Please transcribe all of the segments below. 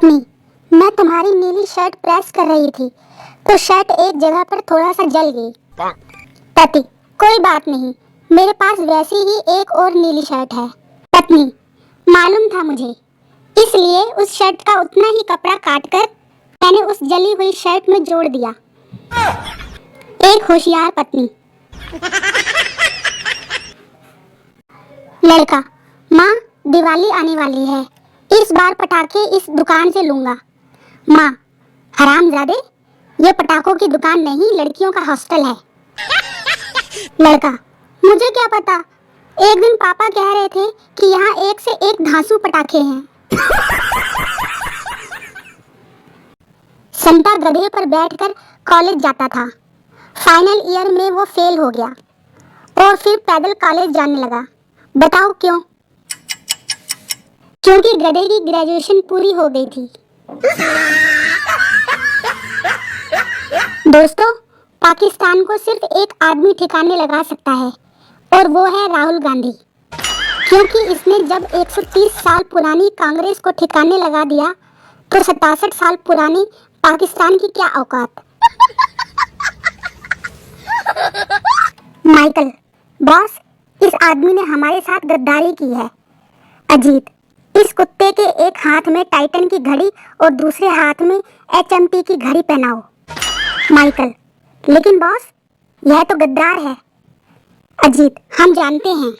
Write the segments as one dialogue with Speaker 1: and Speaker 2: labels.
Speaker 1: पत्नी, मैं तुम्हारी नीली शर्ट प्रेस कर रही थी तो शर्ट एक जगह पर थोड़ा सा जल गई। पति, कोई बात नहीं, मेरे पास वैसी ही एक और नीली शर्ट है। पत्नी, मालूम था मुझे, इसलिए उस शर्ट का उतना ही कपड़ा काटकर मैंने उस जली हुई शर्ट में जोड़ दिया। एक होशियार पत्नी। लड़का, माँ, दिवाली आने वाली है, इस बार पटाखे इस दुकान से लूंगा। माँ, हरामजादे, ये पटाखों की दुकान नहीं, लड़कियों का हॉस्टल है। लड़का, मुझे क्या पता, एक दिन पापा कह रहे थे कि यहाँ एक से एक धांसू पटाखे हैं। संता गधे पर बैठकर कॉलेज जाता था। फाइनल ईयर में वो फेल हो गया और फिर पैदल कॉलेज जाने लगा। बताओ क्यों? क्योंकि गधे की ग्रेजुएशन पूरी हो गई थी। दोस्तों, पाकिस्तान को सिर्फ एक आदमी ठिकाने लगा सकता है और वो है राहुल गांधी, क्योंकि इसने जब 130 साल पुरानी कांग्रेस को ठिकाने लगा दिया तो 67 साल पुरानी पाकिस्तान की क्या औकात। माइकल, बॉस, इस आदमी ने हमारे साथ गद्दारी की है। अजीत, इस कुत्ते के एक हाथ में टाइटन की घड़ी और दूसरे हाथ में HMT की घड़ी पहनाओ। माइकल, लेकिन बॉस, यह तो गद्दार है। अजीत, हम जानते हैं,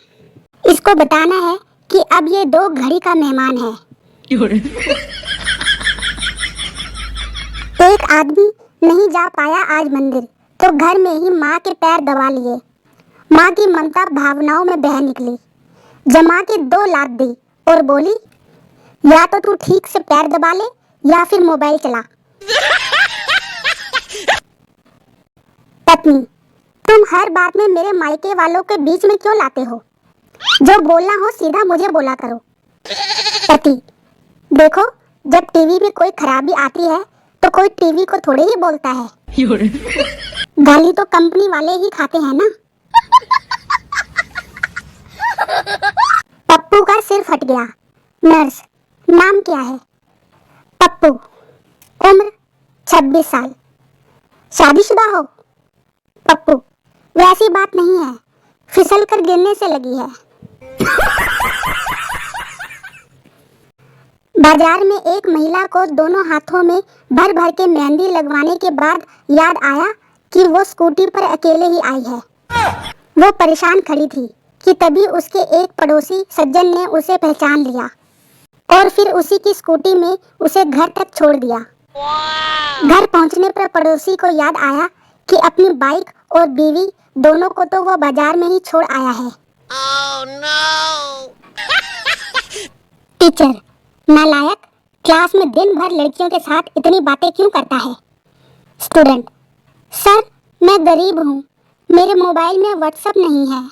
Speaker 1: इसको बताना है कि अब ये 2 घड़ी का मेहमान है। एक आदमी नहीं जा पाया आज मंदिर तो घर में ही माँ के पैर दबा लिए। माँ की ममता भावनाओं में बह निकली। जमा के 2 लात दी और बोली, या तो तू ठीक से पैर दबा ले या फिर मोबाइल चला। पत्नी, तुम हर बात में मेरे मायके वालों के बीच में क्यों लाते हो? जो बोलना हो सीधा मुझे बोला करो। पति, देखो, जब टीवी में कोई खराबी आती है तो कोई टीवी को थोड़े ही बोलता है। गाली तो कंपनी वाले ही खाते हैं ना। पप्पू का सिर फट गया। नर्स, नाम क्या है? पप्पू, उम्र 26 साल, शादीशुदा हो? पप्पू, वैसी बात नहीं है, फिसल कर गिरने से लगी है। बाजार में एक महिला को दोनों हाथों में भर भर के मेहंदी लगवाने के बाद याद आया कि वो स्कूटी पर अकेले ही आई है। वो परेशान खड़ी थी कि तभी उसके एक पड़ोसी सज्जन ने उसे पहचान लिया और फिर उसी की स्कूटी में उसे घर तक छोड़ दिया। घर पहुंचने पर पड़ोसी को याद आया कि अपनी बाइक और बीवी दोनों को तो वो बाजार में ही छोड़ आया है। Oh, no! टीचर, नालायक, क्लास में दिन भर लड़कियों के साथ इतनी बातें क्यों करता है? स्टूडेंट, सर, मैं गरीब हूँ, मेरे मोबाइल में व्हाट्सएप नहीं है।